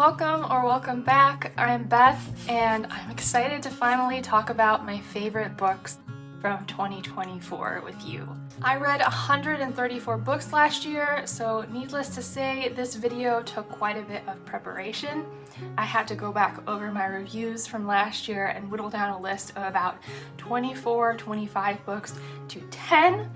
welcome or welcome back. I'm Beth and I'm excited to finally talk about my favorite books from 2024 with you. I read 134 books last year, so needless to say, this video took quite a bit of preparation. I had to go back over my reviews from last year and whittle down a list of about 25 books to 10,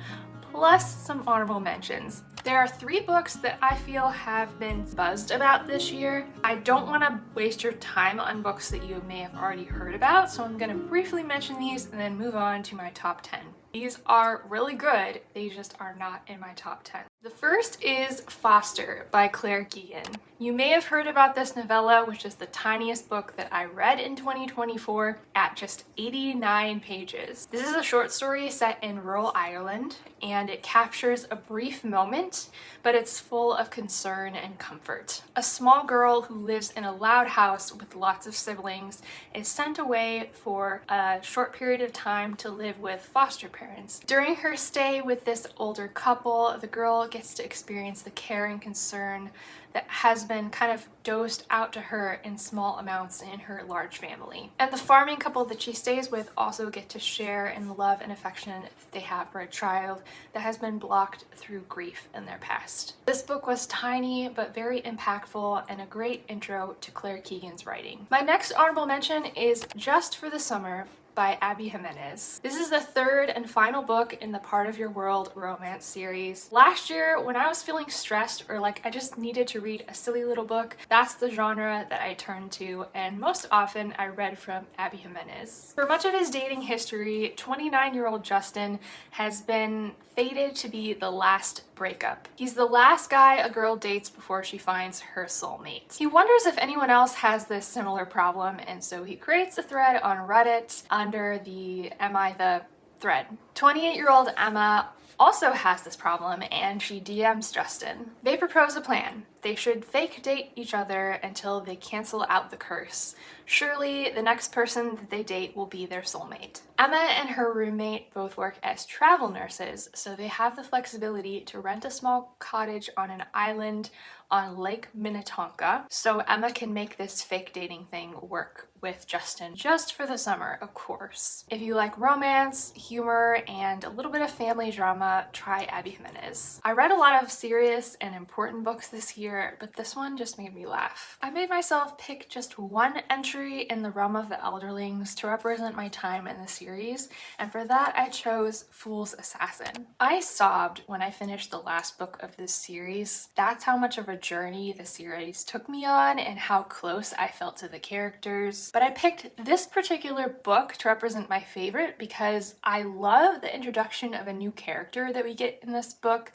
plus some honorable mentions. There are 3 books that I feel have been buzzed about this year. I don't want to waste your time on books that you may have already heard about, so I'm going to briefly mention these and then move on to my top 10. These are really good, they just are not in my top 10. The first is Foster by Claire Keegan. You may have heard about this novella, which is the tiniest book that I read in 2024 at just 89 pages. This is a short story set in rural Ireland, and it captures a brief moment, but it's full of concern and comfort. A small girl who lives in a loud house with lots of siblings is sent away for a short period of time to live with foster parents. During her stay with this older couple, the girl gets to experience the care and concern that has been kind of dosed out to her in small amounts in her large family. And the farming couple that she stays with also get to share in the love and affection that they have for a child that has been blocked through grief in their past. This book was tiny but very impactful and a great intro to Claire Keegan's writing. My next honorable mention is Just for the Summer by Abby Jimenez. This is the third and final book in the Part of Your World romance series. Last year, when I was feeling stressed or like I just needed to read a silly little book, that's the genre that I turned to, and most often I read from Abby Jimenez. For much of his dating history, 29-year-old Justin has been fated to be the last breakup. He's the last guy a girl dates before she finds her soulmate. He wonders if anyone else has this similar problem, and so he creates a thread on Reddit under the Am I the thread. 28-year-old Emma also has this problem, and she DMs Justin. They propose a plan. They should fake date each other until they cancel out the curse. Surely the next person that they date will be their soulmate. Emma and her roommate both work as travel nurses, so they have the flexibility to rent a small cottage on an island on Lake Minnetonka, so Emma can make this fake dating thing work with Justin just for the summer, of course. If you like romance, humor, and a little bit of family drama, try Abby Jimenez. I read a lot of serious and important books this year, but this one just made me laugh. I made myself pick just one entry in the realm of the Elderlings to represent my time in the series, and for that I chose Fool's Assassin. I sobbed when I finished the last book of this series. That's how much of a journey the series took me on and how close I felt to the characters. But I picked this particular book to represent my favorite because I love the introduction of a new character that we get in this book.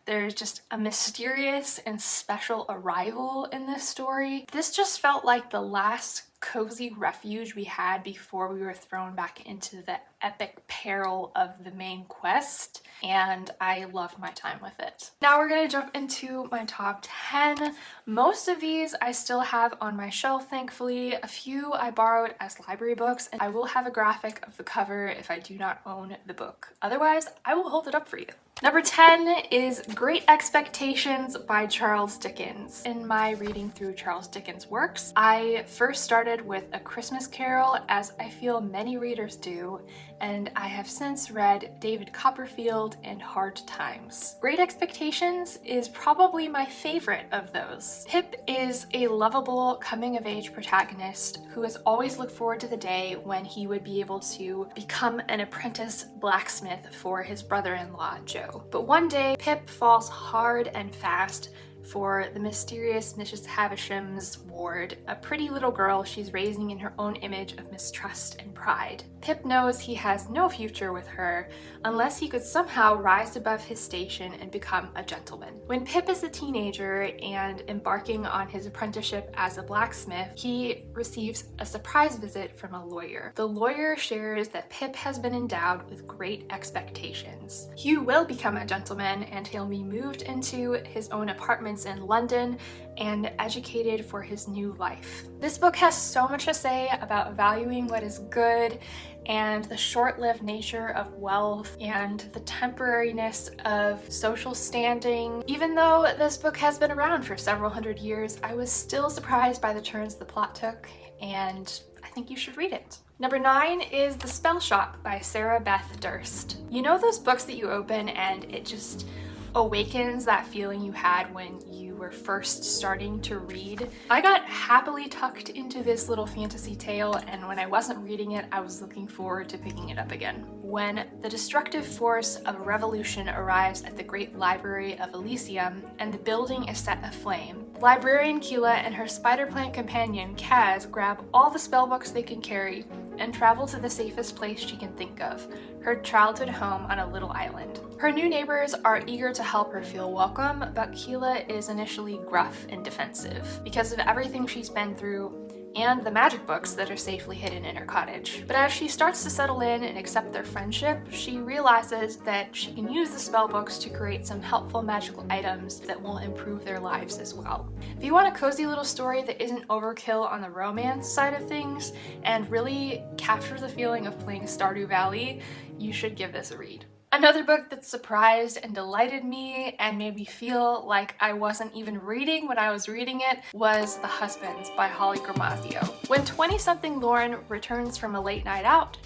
There's just a mysterious and special arrival in this story. This just felt like the last cozy refuge we had before we were thrown back into the epic peril of the main quest, and I loved my time with it. Now we're gonna jump into my top 10. Most of these I still have on my shelf, thankfully. A few I borrowed as library books, and I will have a graphic of the cover if I do not own the book. Otherwise, I will hold it up for you. Number 10 is Great Expectations by Charles Dickens. In my reading through Charles Dickens' works, I first started with A Christmas Carol, as I feel many readers do, and I have since read David Copperfield and Hard Times. Great Expectations is probably my favorite of those. Pip is a lovable coming-of-age protagonist who has always looked forward to the day when he would be able to become an apprentice blacksmith for his brother-in-law, Joe. But one day, Pip falls hard and fast for the mysterious Mrs. Havisham's ward, a pretty little girl she's raising in her own image of mistrust and pride. Pip knows he has no future with her unless he could somehow rise above his station and become a gentleman. When Pip is a teenager and embarking on his apprenticeship as a blacksmith, he receives a surprise visit from a lawyer. The lawyer shares that Pip has been endowed with great expectations. He will become a gentleman, and he'll be moved into his own apartment parents in London and educated for his new life. This book has so much to say about valuing what is good and the short-lived nature of wealth and the temporariness of social standing. Even though this book has been around for several hundred years, I was still surprised by the turns the plot took, and I think you should read it. Number 9 is The Spell Shop by Sarah Beth Durst. You know those books that you open and it just awakens that feeling you had when you were first starting to read? I got happily tucked into this little fantasy tale, and when I wasn't reading it, I was looking forward to picking it up again. When the destructive force of a revolution arrives at the great library of Elysium and the building is set aflame, librarian Keela and her spider plant companion Kaz grab all the spell books they can carry and travel to the safest place she can think of, her childhood home on a little island. Her new neighbors are eager to help her feel welcome, but Keela is initially gruff and defensive because of everything she's been through and the magic books that are safely hidden in her cottage. But as she starts to settle in and accept their friendship, she realizes that she can use the spell books to create some helpful magical items that will improve their lives as well. If you want a cozy little story that isn't overkill on the romance side of things and really captures the feeling of playing Stardew Valley, you should give this a read. Another book that surprised and delighted me and made me feel like I wasn't even reading when I was reading it was The Husbands by Holly Gramazio. When 20-something Lauren returns from a late night out,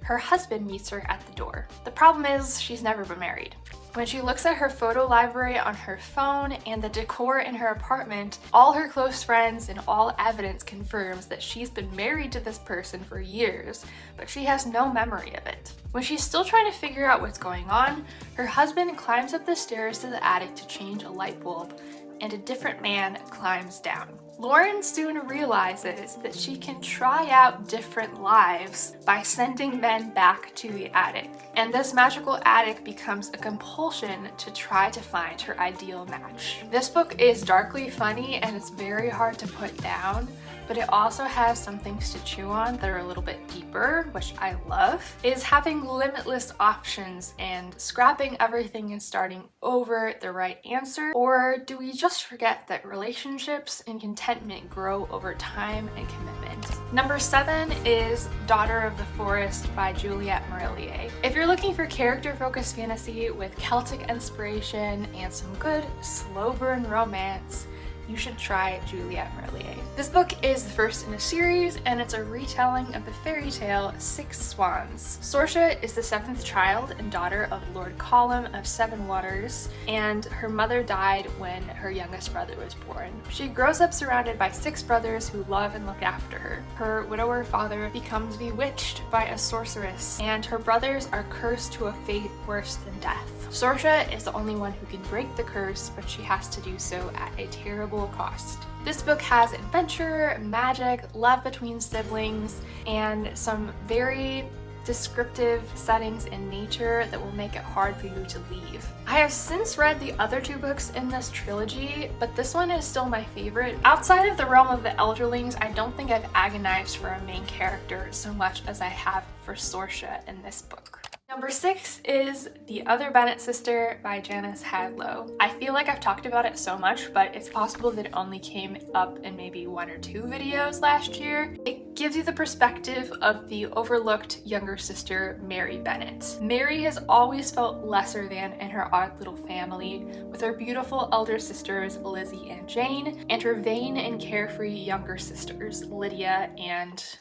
her husband meets her at the door. The problem is she's never been married. When she looks at her photo library on her phone and the decor in her apartment, all her close friends and all evidence confirms that she's been married to this person for years, but she has no memory of it. When she's still trying to figure out what's going on, her husband climbs up the stairs to the attic to change a light bulb, and a different man climbs down. Lauren soon realizes that she can try out different lives by sending men back to the attic, and this magical attic becomes a compulsion to try to find her ideal match. This book is darkly funny and it's very hard to put down, but it also has some things to chew on that are a little bit deeper, which I love. It is having limitless options and scrapping everything and starting over the right answer? Or do we just forget that relationships and contentment grow over time and commitment? Number 7 is Daughter of the Forest by Juliette Marillier. If you're looking for character-focused fantasy with Celtic inspiration and some good slow burn romance, you should try Juliette Marillier. This book is the first in a series, and it's a retelling of the fairy tale Six Swans. Sorcia is the 7th child and daughter of Lord Colum of Seven Waters, and her mother died when her youngest brother was born. She grows up surrounded by 6 brothers who love and look after her. Her widower father becomes bewitched by a sorceress, and her brothers are cursed to a fate worse than death. Sorcia is the only one who can break the curse, but she has to do so at a terrible cost. This book has adventure, magic, love between siblings, and some very descriptive settings in nature that will make it hard for you to leave. I have since read the other 2 books in this trilogy, but this one is still my favorite. Outside of the realm of the Elderlings, I don't think I've agonized for a main character so much as I have for Sorcia in this book. Number 6 is The Other Bennet Sister by Janice Hadlow. I feel like I've talked about it so much, but it's possible that it only came up in maybe 1 or 2 videos last year. It gives you the perspective of the overlooked younger sister, Mary Bennet. Mary has always felt lesser than in her odd little family, with her beautiful elder sisters, Lizzie and Jane, and her vain and carefree younger sisters, Lydia and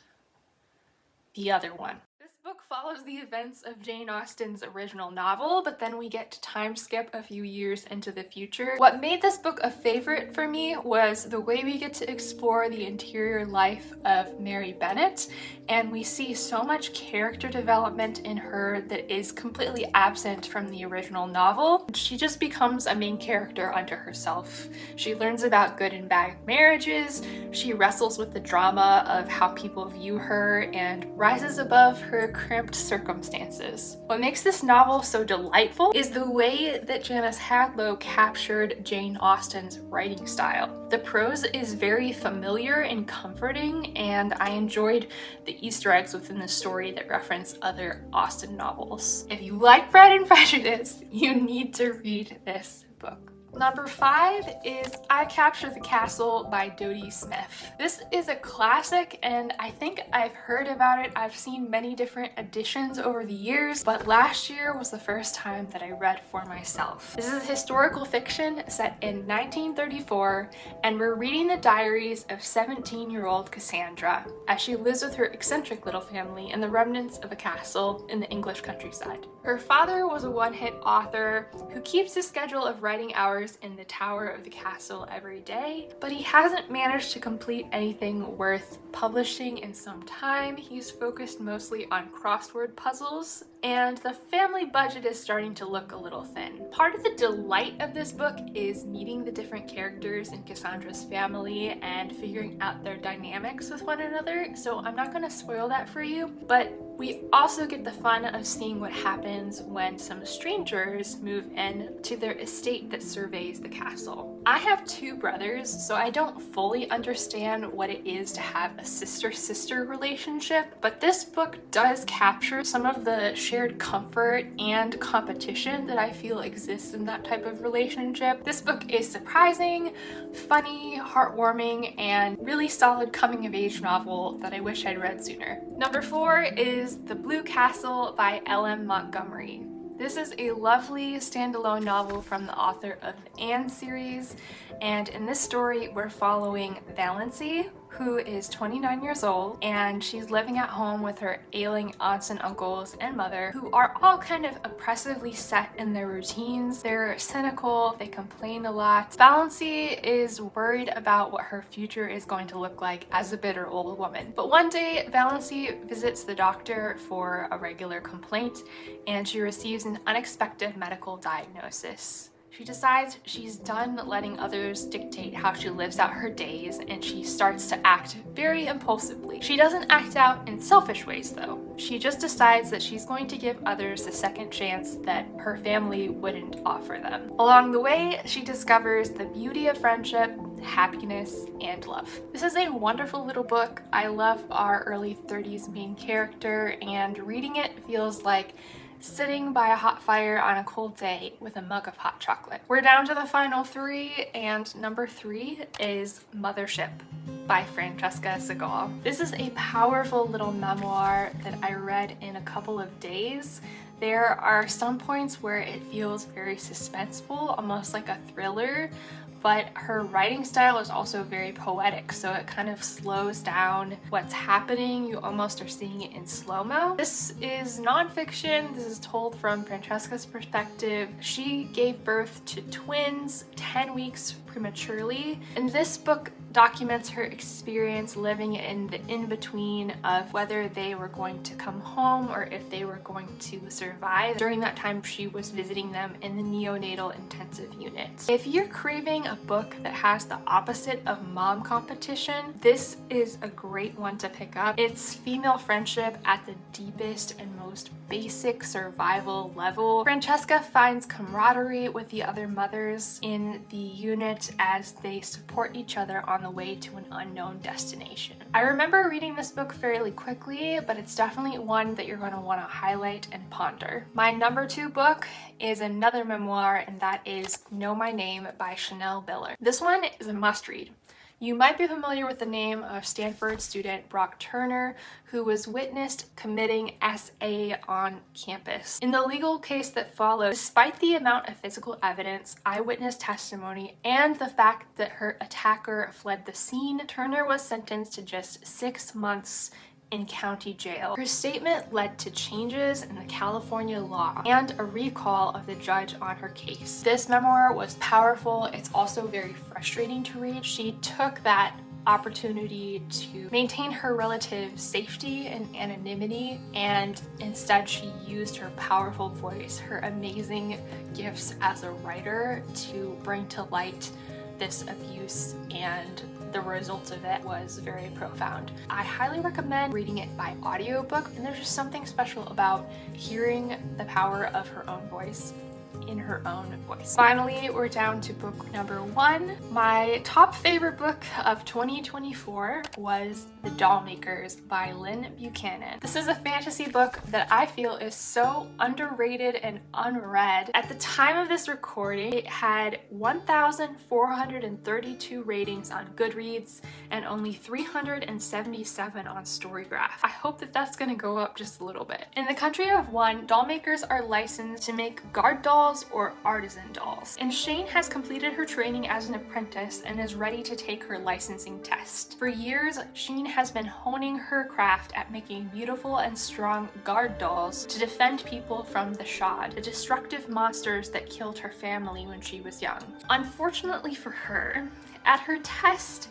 the other one. This book follows the events of Jane Austen's original novel, but then we get to time skip a few years into the future. What made this book a favorite for me was the way we get to explore the interior life of Mary Bennet, and we see so much character development in her that is completely absent from the original novel. She just becomes a main character unto herself. She learns about good and bad marriages, she wrestles with the drama of how people view her, and rises above her cramped circumstances. What makes this novel so delightful is the way that Janice Hadlow captured Jane Austen's writing style. The prose is very familiar and comforting, and I enjoyed the Easter eggs within the story that reference other Austen novels. If you like Pride and Prejudice, you need to read this book. Number 5 is I Captured the Castle by Dodie Smith. This is a classic and I think I've heard about it. I've seen many different editions over the years, but last year was the first time that I read for myself. This is historical fiction set in 1934, and we're reading the diaries of 17-year-old Cassandra as she lives with her eccentric little family in the remnants of a castle in the English countryside. Her father was a one-hit author who keeps a schedule of writing hours in the tower of the castle every day, but he hasn't managed to complete anything worth publishing in some time. He's focused mostly on crossword puzzles, and the family budget is starting to look a little thin. Part of the delight of this book is meeting the different characters in Cassandra's family and figuring out their dynamics with one another, so I'm not going to spoil that for you, but we also get the fun of seeing what happens when some strangers move in to their estate that surveys the castle. I have 2 brothers, so I don't fully understand what it is to have a sister-sister relationship, but this book does capture some of the shared comfort and competition that I feel exists in that type of relationship. This book is surprising, funny, heartwarming, and really solid coming-of-age novel that I wish I'd read sooner. Number 4 is The Blue Castle by L.M. Montgomery. This is a lovely standalone novel from the author of the Anne series, and in this story we're following Valency, who is 29 years old, and she's living at home with her ailing aunts and uncles and mother, who are all kind of oppressively set in their routines. They're cynical, they complain a lot. Valency is worried about what her future is going to look like as a bitter old woman. But one day, Valency visits the doctor for a regular complaint, and she receives an unexpected medical diagnosis. She decides she's done letting others dictate how she lives out her days, and she starts to act very impulsively. She doesn't act out in selfish ways though. She just decides that she's going to give others the second chance that her family wouldn't offer them. Along the way, she discovers the beauty of friendship, happiness, and love. This is a wonderful little book. I love our early 30s main character, and reading it feels like sitting by a hot fire on a cold day with a mug of hot chocolate. We're down to the final 3, and number 3 is Mothership by Francesca Segal. This is a powerful little memoir that I read in a couple of days. There are some points where it feels very suspenseful, almost like a thriller, but her writing style is also very poetic, so it kind of slows down what's happening. You almost are seeing it in slow-mo. This is nonfiction. This is told from Francesca's perspective. She gave birth to twins 10 weeks prematurely, and this book documents her experience living in the in-between of whether they were going to come home or if they were going to survive. During that time, she was visiting them in the neonatal intensive unit. If you're craving a book that has the opposite of mom competition, this is a great one to pick up. It's female friendship at the deepest and most basic survival level. Francesca finds camaraderie with the other mothers in the unit as they support each other on the way to an unknown destination. I remember reading this book fairly quickly, but it's definitely one that you're going to want to highlight and ponder. My number 2 book is another memoir, and that is Know My Name by Chanel Biller. This one is a must-read. You might be familiar with the name of Stanford student Brock Turner, who was witnessed committing SA on campus. In the legal case that followed, despite the amount of physical evidence, eyewitness testimony, and the fact that her attacker fled the scene, Turner was sentenced to just 6 months in county jail. Her statement led to changes in the California law and a recall of the judge on her case. This memoir was powerful. It's also very frustrating to read. She took that opportunity to maintain her relative safety and anonymity, and instead she used her powerful voice, her amazing gifts as a writer, to bring to light this abuse, and the result of it was very profound. I highly recommend reading it by audiobook, and there's just something special about hearing the power of her own voice in her own voice. Finally, we're down to book number 1. My top favorite book of 2024 was The Dollmakers by Lynn Buchanan. This is a fantasy book that I feel is so underrated and unread. At the time of this recording, it had 1,432 ratings on Goodreads and only 377 on Storygraph. I hope that that's gonna go up just a little bit. In the country of one, doll makers are licensed to make guard dolls or artisan dolls. And Shane has completed her training as an apprentice and is ready to take her licensing test. For years, Shane has been honing her craft at making beautiful and strong guard dolls to defend people from the Shad, the destructive monsters that killed her family when she was young. Unfortunately for her, at her test,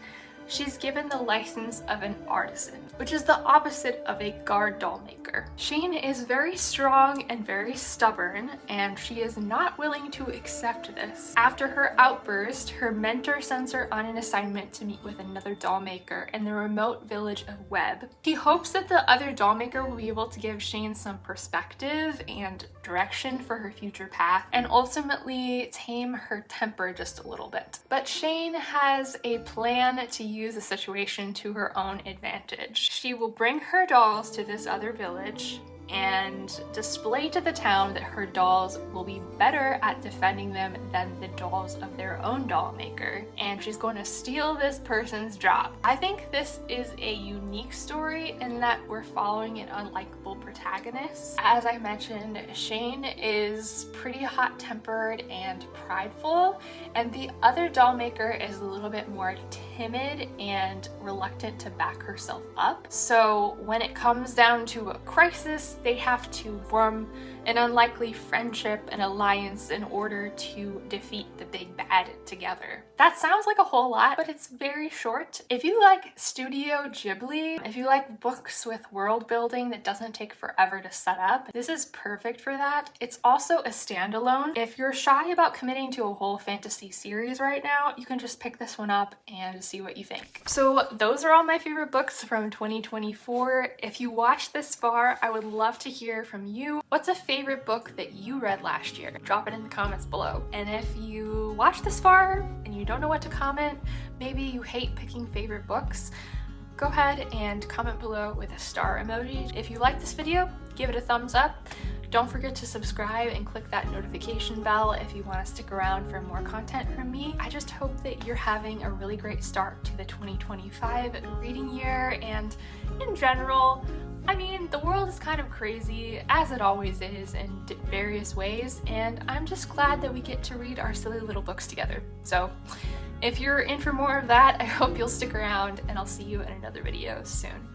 she's given the license of an artisan, which is the opposite of a guard doll maker. Shane is very strong and very stubborn, and she is not willing to accept this. After her outburst, her mentor sends her on an assignment to meet with another doll maker in the remote village of Webb. He hopes that the other doll maker will be able to give Shane some perspective and direction for her future path, and ultimately tame her temper just a little bit. But Shane has a plan to use the situation to her own advantage. She will bring her dolls to this other village and display to the town that her dolls will be better at defending them than the dolls of their own doll maker, and she's going to steal this person's job. I think this is a unique story in that we're following an unlikable protagonist. As I mentioned, Shane is pretty hot-tempered and prideful, and the other doll maker is a little bit more timid and reluctant to back herself up. So when it comes down to a crisis, they have to form an unlikely friendship and alliance in order to defeat the big bad together. That sounds like a whole lot, but it's very short. If you like Studio Ghibli, if you like books with world building that doesn't take forever to set up, this is perfect for that. It's also a standalone. If you're shy about committing to a whole fantasy series right now, you can just pick this one up and see what you think. So those are all my favorite books from 2024. If you watched this far, I would love to hear from you. What's a favorite book that you read last year? Drop it in the comments below. And if you watched this far and you don't know what to comment, maybe you hate picking favorite books, go ahead and comment below with a star emoji. If you like this video, give it a thumbs up. Don't forget to subscribe and click that notification bell if you want to stick around for more content from me. I just hope that you're having a really great start to the 2025 reading year, and in general, I mean, the world is kind of crazy, as it always is in various ways, and I'm just glad that we get to read our silly little books together. So if you're in for more of that, I hope you'll stick around, and I'll see you in another video soon.